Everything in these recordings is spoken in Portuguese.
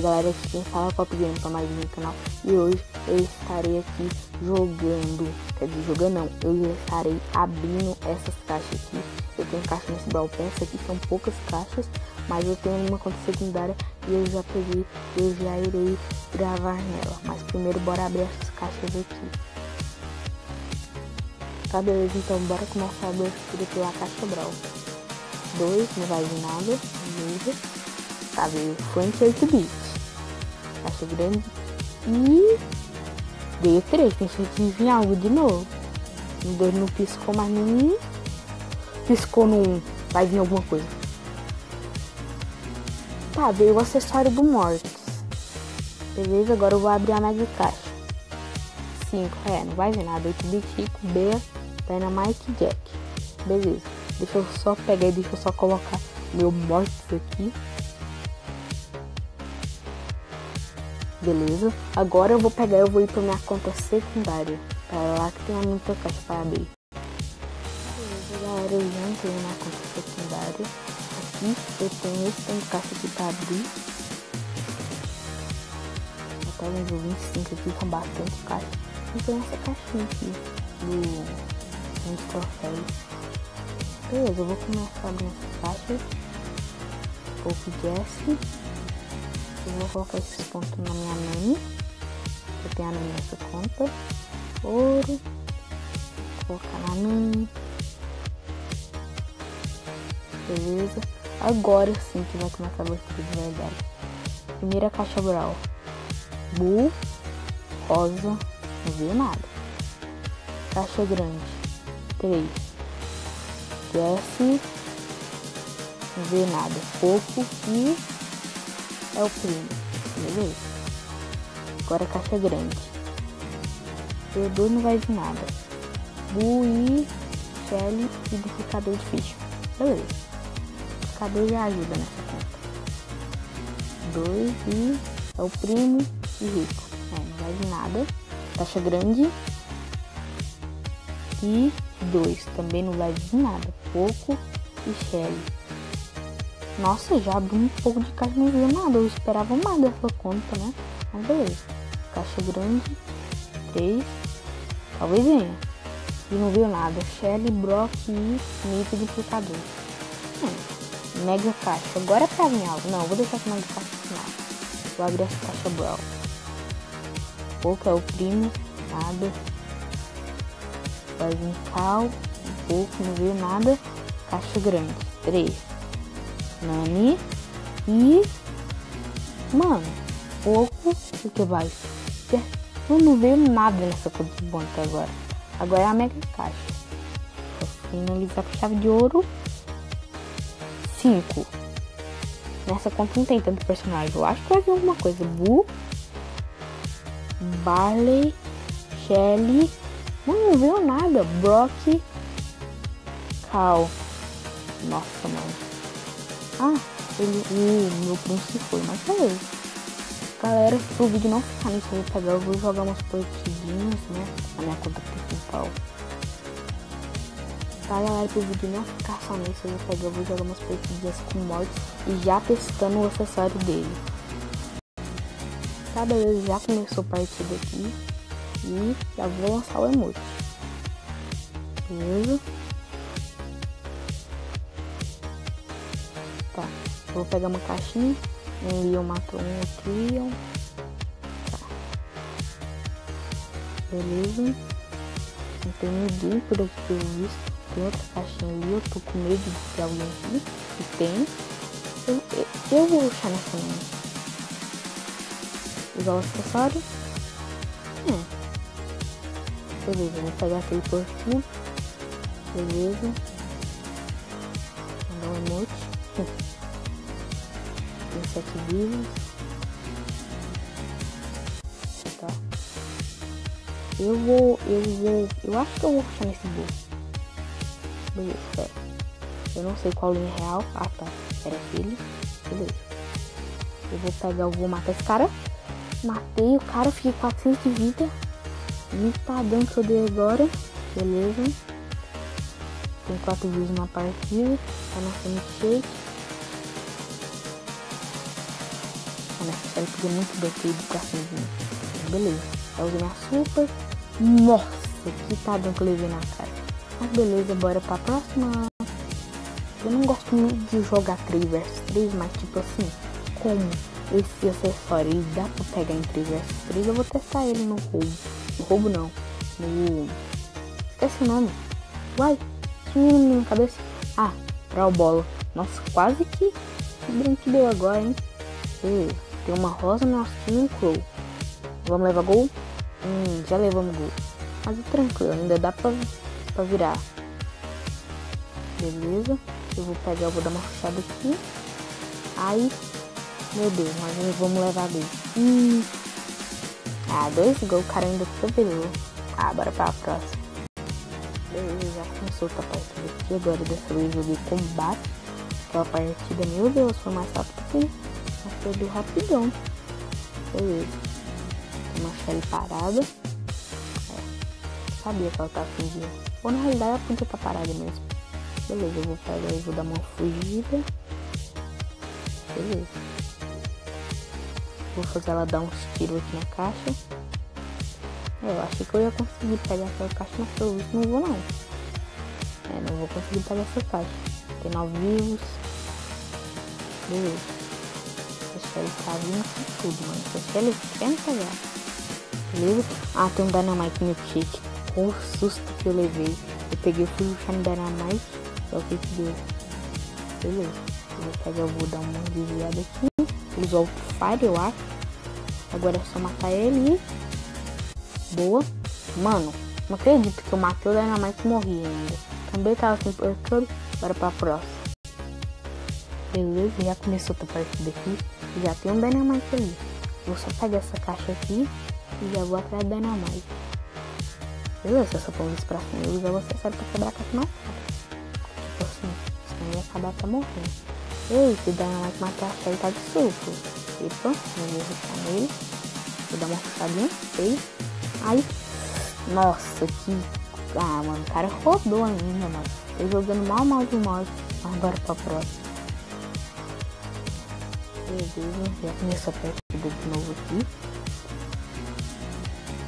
galera, aqui quem fala é Cop Game para mais um canal. E hoje eu estarei aqui jogando, quer dizer, jogando não, eu já estarei abrindo essas caixas aqui. Eu tenho caixa nesse Brawl Pass aqui, são poucas caixas, mas eu tenho uma conta secundária e eu já peguei, eu já irei gravar nela. Mas primeiro bora abrir essas caixas aqui. Tá, beleza, então bora começar a abertura pela caixa Brawl. 2, não vai vir nada, beleza. Tá, veio Frank 8-bit, caixa grande e veio 3, tem chance de vir algo de novo. No 2 não piscou mais nenhum, piscou no 1, vai vir alguma coisa. Tá, veio o acessório do Mortis, beleza, agora eu vou abrir a mega caixa. 5, não vai vir nada, 8-bit, Rico, Bea, Dynamite e Jack, beleza. Deixa eu só pegar e deixa eu só colocar meu Mortis aqui. Beleza, agora eu vou pegar, eu vou ir para minha conta secundária, para lá que tem muita caixa para abrir. Beleza, galera, eu já entrei na conta secundária. Aqui eu tenho esse tanto de caixa aqui para abrir. Até o nível 25 aqui com bastante caixa. E tem essa caixinha aqui dos troféus. Beleza, eu vou começar a abrir essa caixa. Pouco Jesse. Eu vou colocar esses pontos na minha Nani. Eu tenho a Nani nessa conta. Ouro. Vou colocar na Nani. Beleza. Agora sim que vai começar a abertura de verdade. Primeira caixa Brawl. Bull. Rosa. Não viu nada. Caixa grande. 3. Jesse. Não viu nada. Pouco e é o primo, beleza? Agora a caixa grande. P2 não vai vir nada. Bull e Shelly e duplicador de ficha, beleza? Duplicador já ajuda nessa conta. 2 e é o primo e Rico. Não vai vir nada. Caixa grande. E 2 também não vai vir nada. Pouco e Shelly. Nossa, já abri um pouco de caixa, não viu nada. Eu esperava mais dessa conta, né? Mas beleza. Caixa grande. 3. Talvez venha. E não viu nada. Shelly, Brock e Nito duplicador. Mega caixa. Agora é pra vir algo. Não, vou deixar essa mega caixa no final. Vou abrir essa caixa Brawl. Pouco é o primo. Nada. Vai vir Cal. Um pouco, não viu nada. Caixa grande. 3. Nani e mano, pouco o que vai. Eu não veio nada nessa conta de bom até agora. Agora é a mega caixa. Vou finalizar com chave de ouro. 5. Nessa conta não tem tanto personagem. Eu acho que vai vir alguma coisa. Bull, Barley, Shelly. Não veio nada. Brock, Cal. Nossa, mano. O meu primo se foi, mas beleza. Galera, pro vídeo não ficar nisso, eu vou jogar umas partidinhas, né, na minha conta principal. Tá, galera, pro vídeo não ficar só nisso, eu vou jogar umas partidinhas com Mortis e já testando o acessório dele. Tá, beleza, já começou a partida aqui e já vou lançar o emote. Beleza? Tá, vou pegar uma caixinha. Um Leon matou um outro Leon. Tá. Beleza. Não tem ninguém por aqui que eu vi. Tem outra caixinha ali. Eu tô com medo de ter alguém aqui. E tem. Eu vou puxar nessa mão. Usar o acessório. Beleza, vou pegar aquele porquinho. Beleza. Mandar um emote. Tem 7 vivos. Tá. Eu acho que eu vou puxar nesse bolso. Beleza, pera. Eu não sei qual linha é real. Ah, tá. Era aquele. Beleza. Eu vou pegar, eu vou matar esse cara. Matei o cara, fiquei 400 de vida. Muito padrão que eu dei agora. Beleza. Tem 4 views na partida. Tá na frente shake. Mano, essa Shelly podia muito bem ter ido pra cima de mim. Beleza, eu usei minha super. Nossa, que tadão que eu levei na cara. Mas beleza, bora pra próxima. Eu não gosto muito de jogar 3 vs 3, mas tipo assim, como esse acessório ele dá pra pegar em 3 vs 3, eu vou testar ele no roubo. No roubo não, no... esquece o nome. Uai, sumiu na minha cabeça. Ah, Brawl Bola. Nossa, quase que brinque deu agora, hein. Beleza, tem uma rosa no nosso time e um crow. Vamos levar gol? Já levamos gol. Mas é tranquilo, ainda dá pra virar. Beleza, eu vou pegar, eu vou dar uma puxada aqui. Aí, meu Deus, mas vamos levar gol. 2 gols, o cara ainda tabelou. Bora pra próxima. Beleza, já começou outra partida aqui. Agora dessa vez eu joguei combate. Aquela partida, meu Deus, foi mais rápido que mas perdeu rapidão. Beleza. Tem uma Shelly parada. Sabia que ela tá fingindo. Ou na realidade ela podia estar parada mesmo. Beleza, eu vou pegar e vou dar uma fugida. Beleza. Vou fazer ela dar uns tiros aqui na caixa. Eu achei que eu ia conseguir pegar essa caixa, mas pelo visto não vou não. Não vou conseguir pegar essa caixa. Tem 9 vivos. Beleza. Essa Shelly tá vindo com tudo, mano. Essa Shelly quer me pegar. Beleza? Tem um Dynamite milkshake. O susto que eu levei. Eu peguei, fui puxar no Dynamite. É o que deu. Beleza. Eu vou pegar, eu vou dar uma desviada aqui. Usar o Fire, eu acho. Agora é só matar ele e... Boa. Mano, não acredito que eu matei o Dynamite e morri ainda. Também tava sem percurso. Bora pra próxima. Beleza, já começou outra partida aqui. Já tem um Dynamite ali. Vou só pegar essa caixa aqui e já vou atrás do Dynamite. Beleza, se eu só pôr isso pra cima, eu usar você serve pra quebrar a caixa na cara. Tipo assim, senão ia acabar até morrendo. Ei, se o Dynamite matar a Shelly, tá de suco. Epa, eu vou rushar nele. Vou dar uma puxadinha. Ei. Aí, nossa, que... mano, o cara rodou ainda, mano. Tô jogando mal de morte. Mas bora pra próxima. Beleza, já começou a partida de novo aqui.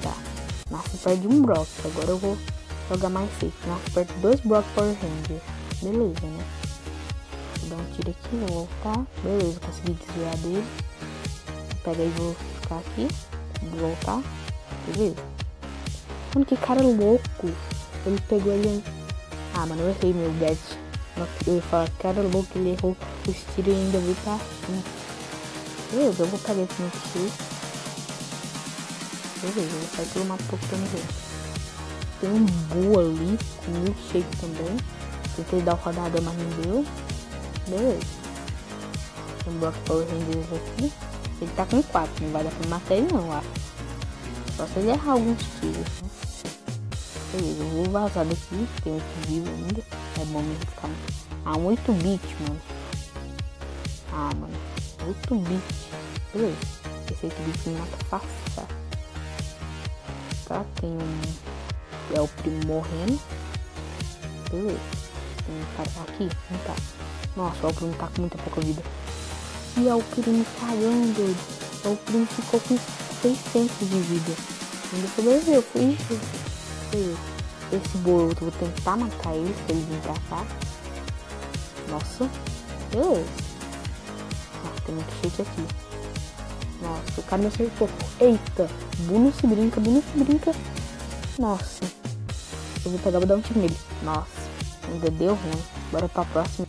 Tá, nossa, perde um Brock. Agora eu vou jogar mais safe. Nossa, perde 2 Brock Power Ranger. Beleza, né? Vou dar um tiro aqui, vou voltar. Beleza, consegui desviar dele. Vou pegar e vou ficar aqui. Vou voltar. Beleza. Mano, que cara louco. Ele pegou ele... mano, eu errei meu gadget. Eu ia falar, cara louco, ele errou os tiros e ainda veio pra cima. Beleza, eu vou pegar esse milkshake. Beleza, eu vou sair pelo mapa procurando ele. Tem um Buu ali, com milkshake também. Tentei dar o rodada, mas não deu. Beleza. Tem um Brock Power Rangers aqui. Ele tá com 4, não vai dar pra matar ele não, acho. Só se ele errar alguns tiros, né? Beleza, eu vou vazar daqui. Tem 8 vivos ainda. É bom mesmo ficar... um 8 bit, mano. Mano. 8 bit. Beleza. Esse 8 bit me mata fácil, tá? Tem um... É o primo morrendo. Beleza. Tem um cara aqui. Não tá. Nossa, o primo tá com muita pouca vida. E é o primo cagando, doido. O primo ficou com 600 de vida. Ainda sobreviveu, foi isso. Esse Boruto, eu vou tentar matar ele se ele vir pra cá. Nossa, beleza. Nossa, tem muito shake aqui. Nossa, o cara me acertou. Eita, Bu não se brinca, Bu não se brinca. Nossa, eu vou pegar, vou dar um tiro nele. Nossa, ainda deu ruim. Bora pra próxima.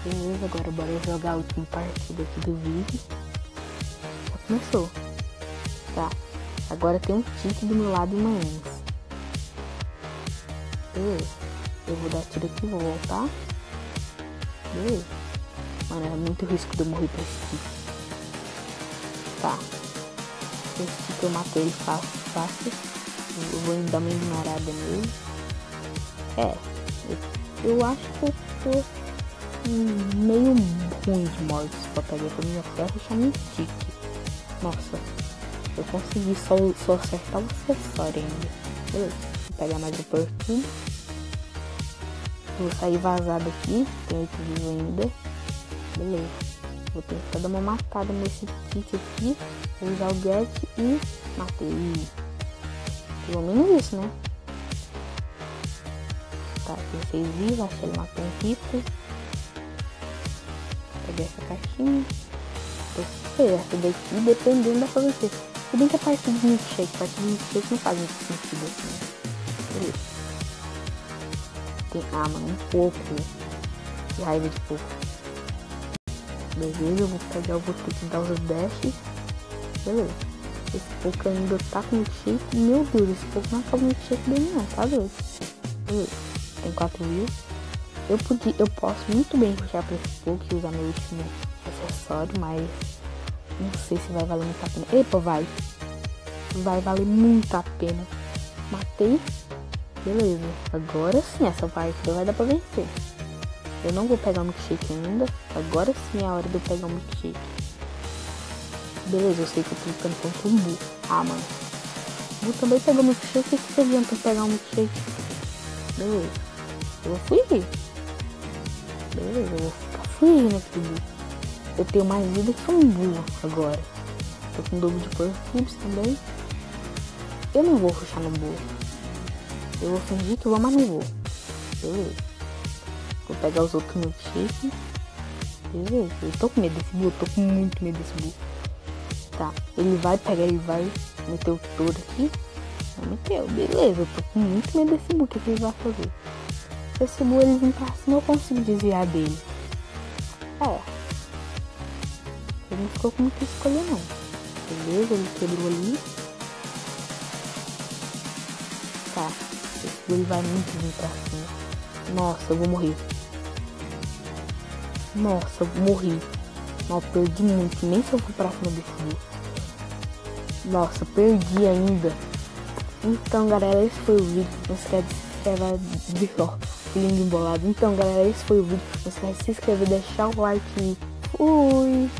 Beleza, agora bora jogar a última partida aqui do vídeo. Já começou. Tá, agora tem um tique do meu lado e uma Ens. Beleza, eu vou dar tiro aqui, vou voltar. Beleza. Mano, é muito risco de eu morrer pra esse tique. Tá, esse tique eu matei ele fácil. Eu vou dar uma ignorada nele. Eu acho que eu tô meio ruim de mortes pra pegar pra minha terra e chamar um tique. Nossa, eu consegui só acertar o acessório ainda. Beleza, vou pegar mais um perfume. Vou sair vazado aqui, tem 8 vivos ainda. Beleza, Vou tentar dar uma matada nesse Tite aqui. Vou usar o Get e matei. Pelo menos isso, né? Tá, tem 6 vivos. Acho que ele matou um Rito. Peguei essa caixinha. Essa daqui, dependendo da pra vencer. Se bem que a parte do milkshake não faz muito sentido assim, né? Beleza. Tem, mano, um pouco de raiva de pouco. Beleza, eu vou ter que dar os dash. Beleza. Esse pouco ainda tá com milkshake. Meu Deus, esse pouco não acaba o milkshake dele não, tá doido? Beleza. Tem 4 views. Eu posso muito bem puxar pra esse pouco e usar meu último acessório, mas não sei se vai valer muito a pena. Epa, vai valer muito a pena. Matei. Beleza. Agora sim, essa partida vai dar pra vencer. Eu não vou pegar o milkshake ainda. Agora sim é a hora de eu pegar o milkshake. Beleza, eu sei que eu tô lutando contra um Bu. Mano. O Bu também pegou o milkshake. O que adianta eu pegar o milkshake? Beleza. Eu vou fugir. Beleza, eu vou ficar fugindo aqui do Bu. Eu tenho mais vida que um Bu agora. Tô com dobro de Perfibs também. Eu não vou rushar no Bu. Eu vou fingir que eu vou, mas não vou. Beleza. Vou pegar os outros milkshakes. Beleza. Eu tô com medo desse Bu. Eu tô com muito medo desse Bu. Tá. Ele vai pegar, ele vai meter o touro aqui. Não meteu. Beleza. Eu tô com muito medo desse Bu. O que ele vai fazer? Se esse Bu ele vir pra cima, eu consigo desviar dele. Ele não ficou com muita escolha não. Beleza, ele quebrou ali. Tá. Esse ele vai muito vir pra cima. Nossa, eu vou morrer. Nossa, eu morri. Não, perdi muito. Nem se eu for pra cima desse Bu. Nossa, perdi ainda. Então, galera, esse foi o vídeo. Não esquece de se inscrever. Lindo embolado. Então, galera, esse foi o vídeo. Não esquece de se inscrever, deixar o like. Fui!